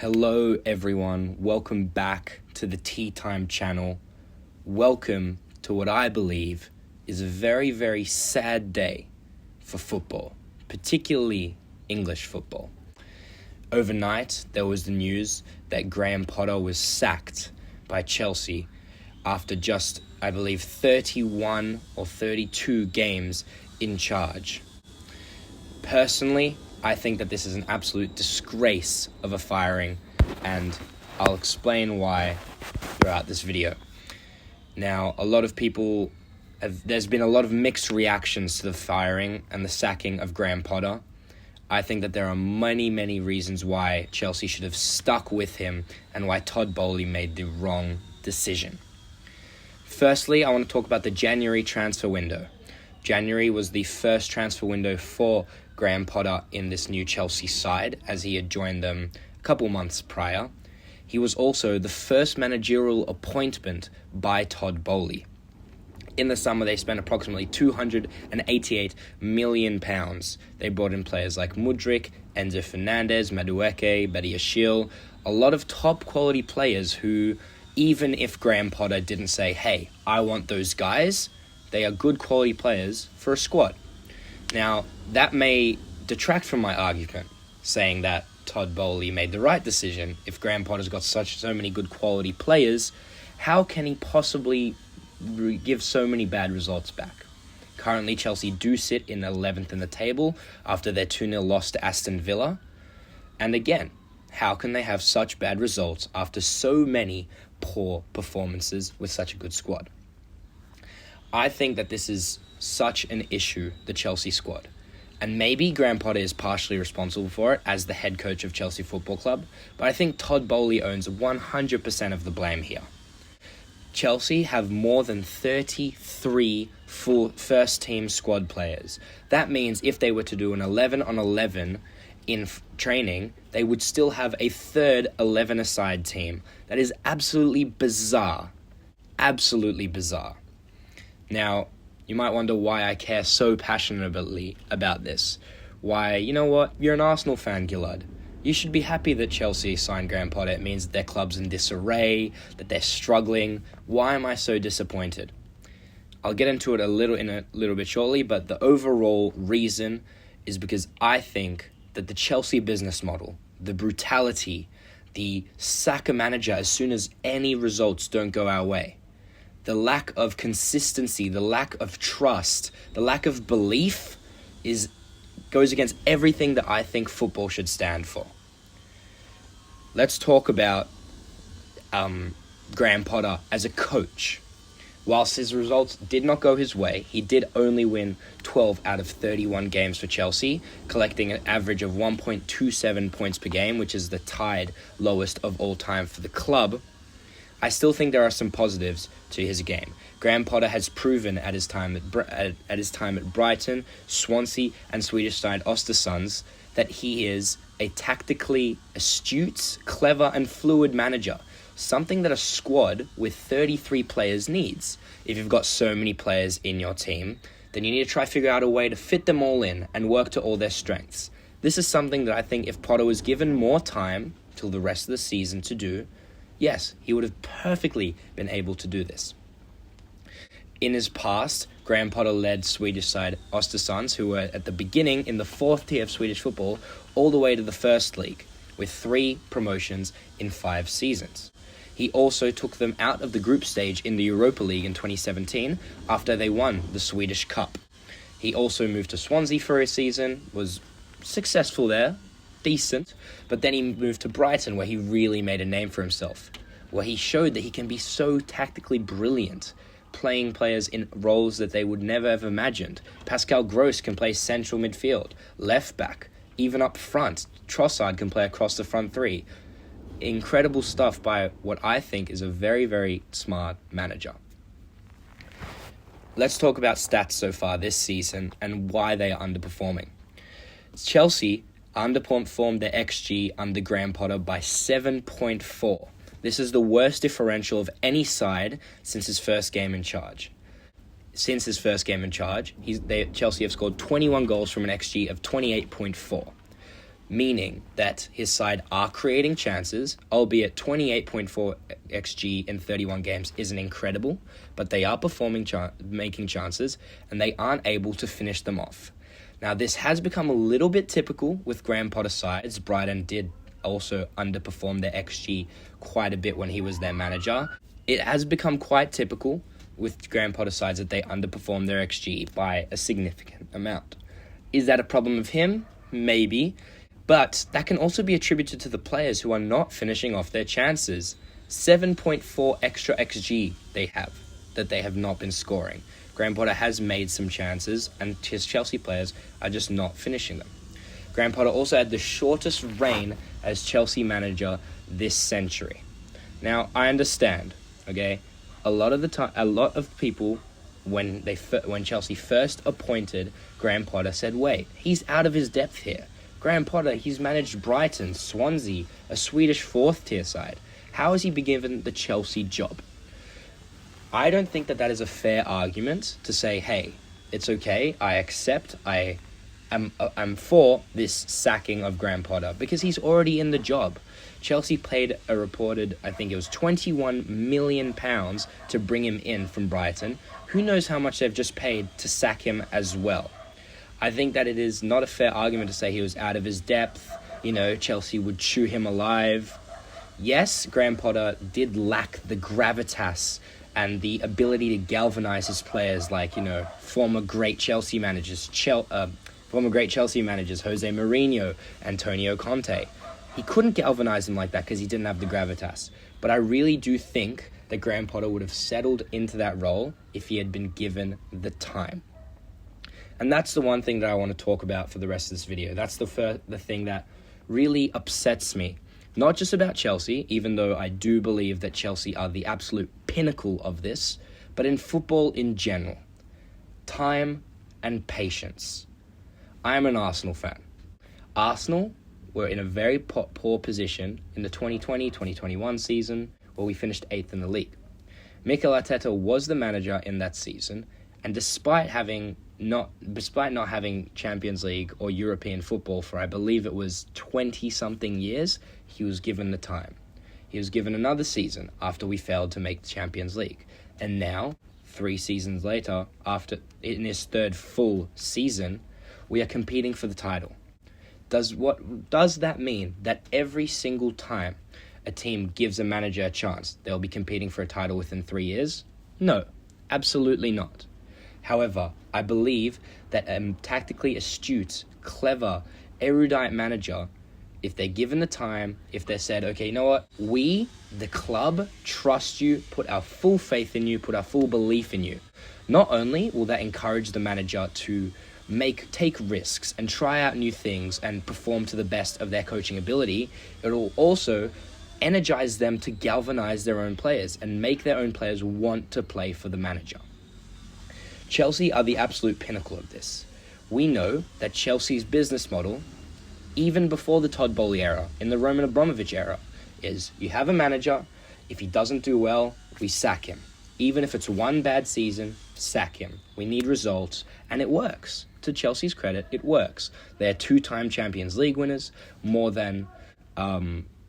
Hello everyone, welcome back to the Tea Time channel. Welcome to what I believe is a very, very sad day for football, particularly English football. Overnight, there was the news that Graham Potter was sacked by Chelsea after just, I believe, 31 or 32 games in charge. Personally, I think that this is an absolute disgrace of a firing, and I'll explain why throughout this video. Now, there's been a lot of mixed reactions to the firing and the sacking of Graham Potter. I think that there are many, many reasons why Chelsea should have stuck with him and why Todd Boehly made the wrong decision. Firstly, I want to talk about the January transfer window. January was the first transfer window for Graham Potter in this new Chelsea side, as he had joined them a couple months prior. He was also the first managerial appointment by Todd Boehly. In the summer, they spent approximately £288 million. They brought in players like Mudryk, Enzo Fernandez, Madueke, Badiashile, a lot of top-quality players who, even if Graham Potter didn't say, hey, I want those guys, they are good quality players for a squad. Now, that may detract from my argument, saying that Todd Boehly made the right decision. If Graham Potter's got so many good quality players, how can he possibly give so many bad results back? Currently, Chelsea do sit in 11th in the table after their 2-0 loss to Aston Villa. And again, how can they have such bad results after so many poor performances with such a good squad? I think that this is such an issue, the Chelsea squad. And maybe Graham Potter is partially responsible for it as the head coach of Chelsea Football Club, but I think Todd Boehly owns 100% of the blame here. Chelsea have more than 33 full first-team squad players. That means if they were to do an 11-on-11 in training, they would still have a third 11-a-side team. That is absolutely bizarre. Absolutely bizarre. Now, you might wonder why I care so passionately about this. Why, you know what? You're an Arsenal fan, Gilad. You should be happy that Chelsea signed Graham Potter. It means that their club's in disarray, that they're struggling. Why am I so disappointed? I'll get into it in a little bit shortly, but the overall reason is because I think that the Chelsea business model, the brutality, the sack a manager as soon as any results don't go our way, the lack of consistency, the lack of trust, the lack of belief goes against everything that I think football should stand for. Let's talk about Graham Potter as a coach. Whilst his results did not go his way, he did only win 12 out of 31 games for Chelsea, collecting an average of 1.27 points per game, which is the tied lowest of all time for the club. I still think there are some positives to his game. Graham Potter has proven at his time at Brighton, Swansea, and Swedish side Östersunds that he is a tactically astute, clever, and fluid manager. Something that a squad with 33 players needs. If you've got so many players in your team, then you need to try to figure out a way to fit them all in and work to all their strengths. This is something that I think if Potter was given more time till the rest of the season to do, yes, he would have perfectly been able to do this. In his past, Graham Potter led Swedish side Östersunds, who were at the beginning in the fourth tier of Swedish football, all the way to the first league, with 3 promotions in 5 seasons. He also took them out of the group stage in the Europa League in 2017 after they won the Swedish Cup. He also moved to Swansea for a season, was successful there, decent, but then he moved to Brighton where he really made a name for himself, where he showed that he can be so tactically brilliant, playing players in roles that they would never have imagined. Pascal Gross can play central midfield, left back, even up front. Trossard can play across the front 3. Incredible stuff by what I think is a very, very smart manager. Let's talk about stats so far this season and why they are underperforming. Chelsea underperformed their XG under Graham Potter by 7.4. This is the worst differential of any side since his first game in charge. Chelsea have scored 21 goals from an XG of 28.4. meaning that his side are creating chances, albeit 28.4 XG in 31 games isn't incredible, but they are making chances, and they aren't able to finish them off. Now, this has become a little bit typical with Graham Potter sides. Brighton did also underperform their XG quite a bit when he was their manager. It has become quite typical with Graham Potter sides that they underperform their XG by a significant amount. Is that a problem of him? Maybe. But that can also be attributed to the players who are not finishing off their chances. 7.4 extra XG they have not been scoring. Graham Potter has made some chances, and his Chelsea players are just not finishing them. Graham Potter also had the shortest reign as Chelsea manager this century. Now, I understand, okay? A lot of people, when Chelsea first appointed Graham Potter, said, wait, he's out of his depth here. Graham Potter, he's managed Brighton, Swansea, a Swedish fourth-tier side. How has he been given the Chelsea job? I don't think that is a fair argument to say, hey, it's okay, I accept, I'm for this sacking of Graham Potter, because he's already in the job. Chelsea paid a reported, I think it was £21 million to bring him in from Brighton. Who knows how much they've just paid to sack him as well? I think that it is not a fair argument to say he was out of his depth. Chelsea would chew him alive. Yes, Graham Potter did lack the gravitas and the ability to galvanize his players like, former great Chelsea managers, Jose Mourinho, Antonio Conte. He couldn't galvanize him like that because he didn't have the gravitas. But I really do think that Graham Potter would have settled into that role if he had been given the time. And that's the one thing that I want to talk about for the rest of this video. That's the thing that really upsets me. Not just about Chelsea, even though I do believe that Chelsea are the absolute pinnacle of this, but in football in general. Time and patience. I am an Arsenal fan. Arsenal were in a very poor position in the 2020-2021 season, where we finished 8th in the league. Mikel Arteta was the manager in that season, and despite not having Champions League or European football for, I believe it was 20-something years, he was given the time. He was given another season after we failed to make the Champions League. And now, 3 seasons later, in his third full season, we are competing for the title. Does that mean that every single time a team gives a manager a chance, they'll be competing for a title within 3 years? No, absolutely not. However, I believe that a tactically astute, clever, erudite manager, if they're given the time, if they're said, okay, you know what, we, the club, trust you, put our full faith in you, put our full belief in you. Not only will that encourage the manager to take risks and try out new things and perform to the best of their coaching ability, it will also energize them to galvanize their own players and make their own players want to play for the manager. Chelsea are the absolute pinnacle of this. We know that Chelsea's business model, even before the Todd Boehly era, in the Roman Abramovich era, is you have a manager, if he doesn't do well, we sack him. Even if it's one bad season, sack him. We need results, and it works. To Chelsea's credit, it works. They're 2-time Champions League winners, more than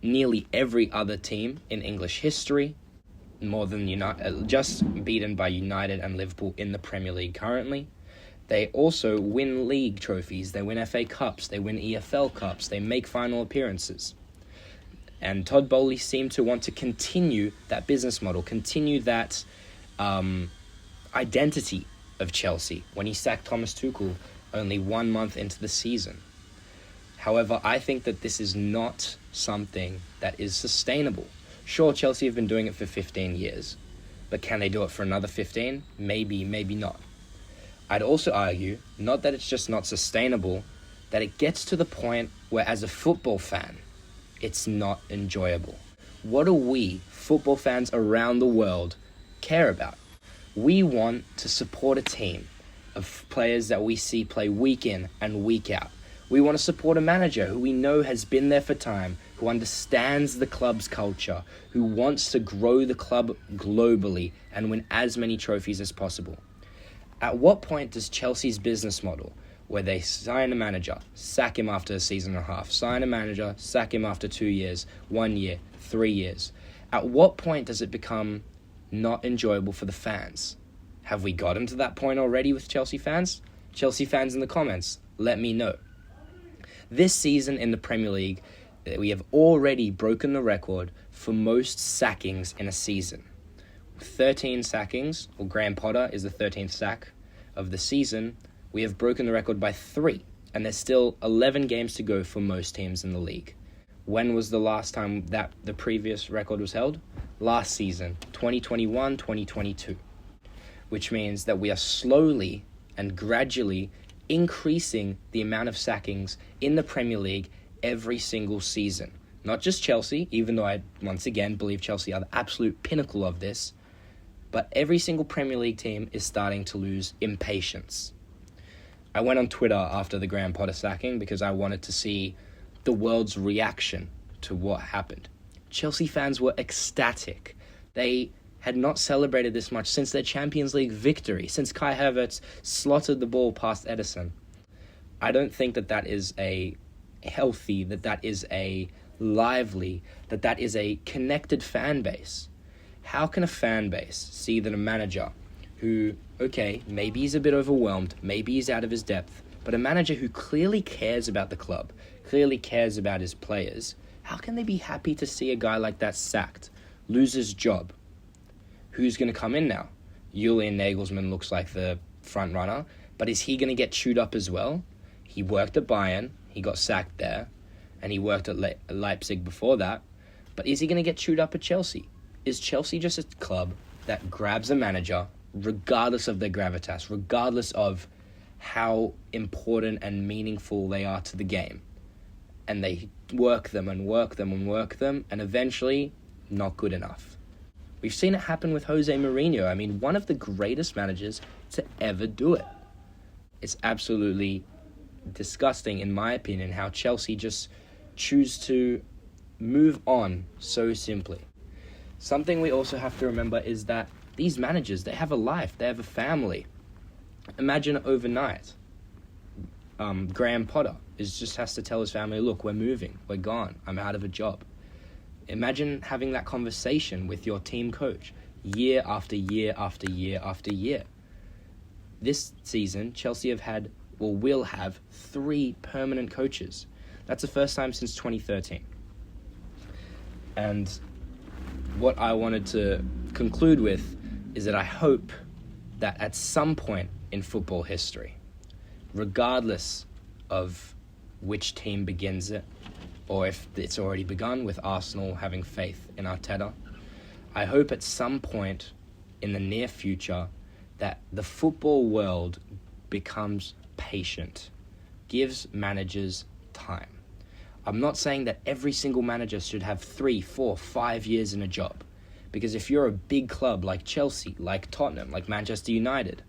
nearly every other team in English history, more than just beaten by United and Liverpool in the Premier League currently. They also win league trophies, they win FA Cups, they win EFL Cups, they make final appearances. And Todd Boehly seemed to want to continue that business model, continue that identity of Chelsea when he sacked Thomas Tuchel only 1 month into the season. However, I think that this is not something that is sustainable. Sure, Chelsea have been doing it for 15 years, but can they do it for another 15? Maybe, maybe not. I'd also argue, not that it's just not sustainable, that it gets to the point where as a football fan, it's not enjoyable. What do we, football fans around the world, care about? We want to support a team of players that we see play week in and week out. We want to support a manager who we know has been there for time, who understands the club's culture, who wants to grow the club globally and win as many trophies as possible. At what point does Chelsea's business model, where they sign a manager, sack him after a season and a half, sign a manager, sack him after 2 years, 1 year, 3 years. At what point does it become not enjoyable for the fans? Have we gotten to that point already with Chelsea fans? Chelsea fans in the comments, let me know. This season in the Premier League, we have already broken the record for most sackings in a season. 13 sackings, or Graham Potter is the 13th sack of the season. We have broken the record by 3, and there's still 11 games to go for most teams in the league. When was the last time that the previous record was held? Last season, 2021-2022, which means that we are slowly and gradually increasing the amount of sackings in the Premier League every single season. Not just Chelsea, even though I, once again, believe Chelsea are the absolute pinnacle of this, but every single Premier League team is starting to lose impatience. I went on Twitter after the Graham Potter sacking because I wanted to see the world's reaction to what happened. Chelsea fans were ecstatic. They had not celebrated this much since their Champions League victory, since Kai Havertz slotted the ball past Ederson. I don't think that is a healthy, that is a lively, that is a connected fan base. How can a fan base see that a manager who, okay, maybe he's a bit overwhelmed, maybe he's out of his depth, but a manager who clearly cares about the club, clearly cares about his players, how can they be happy to see a guy like that sacked, lose his job? Who's going to come in now? Julian Nagelsmann looks like the front runner, but is he going to get chewed up as well? He worked at Bayern, he got sacked there, and he worked at Leipzig before that, but is he going to get chewed up at Chelsea? Is Chelsea just a club that grabs a manager, regardless of their gravitas, regardless of how important and meaningful they are to the game, and they work them and work them and work them, and eventually, not good enough? We've seen it happen with Jose Mourinho. I mean, one of the greatest managers to ever do it. It's absolutely disgusting, in my opinion, how Chelsea just choose to move on so simply. Something we also have to remember is that these managers, they have a life, they have a family. Imagine overnight, Graham Potter just has to tell his family, look, we're moving, we're gone, I'm out of a job. Imagine having that conversation with your team coach year after year after year after year. This season, Chelsea will have 3 permanent coaches. That's the first time since 2013. And what I wanted to conclude with is that I hope that at some point in football history, regardless of which team begins it, or if it's already begun with Arsenal having faith in Arteta, I hope at some point in the near future that the football world becomes patient, gives managers time. I'm not saying that every single manager should have 3, 4, 5 years in a job, because if you're a big club like Chelsea, like Tottenham, like Manchester United,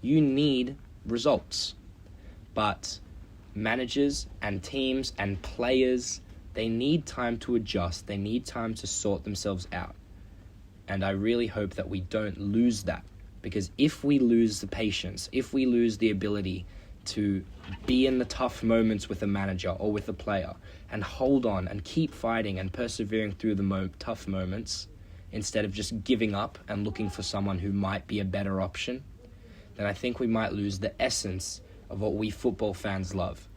you need results. But managers and teams and players, they need time to adjust. They need time to sort themselves out. And I really hope that we don't lose that, because if we lose the patience, if we lose the ability to be in the tough moments with a manager or with a player and hold on and keep fighting and persevering through the tough moments instead of just giving up and looking for someone who might be a better option, then I think we might lose the essence of what we football fans love,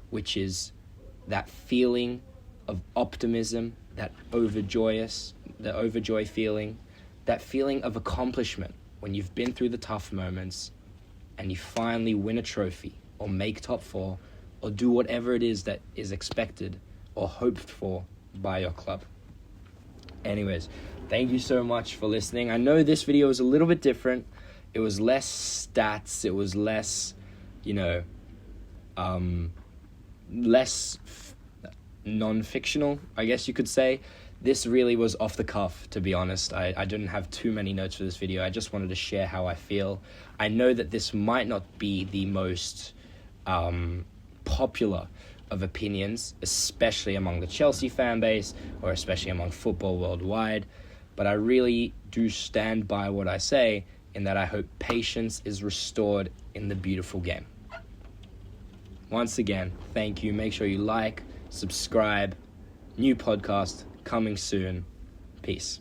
which is that feeling of optimism, that overjoy feeling, that feeling of accomplishment when you've been through the tough moments and you finally win a trophy or make top 4 or do whatever it is that is expected or hoped for by your club. Anyways, thank you so much for listening. I know this video is a little bit different. It was less stats. It was less, less non-fictional, I guess you could say. This really was off the cuff, to be honest. I didn't have too many notes for this video. I just wanted to share how I feel. I know that this might not be the most popular of opinions, especially among the Chelsea fan base or especially among football worldwide, but I really do stand by what I say in that I hope patience is restored in the beautiful game. once again, thank you. Make sure you like, subscribe. New podcast coming soon. Peace.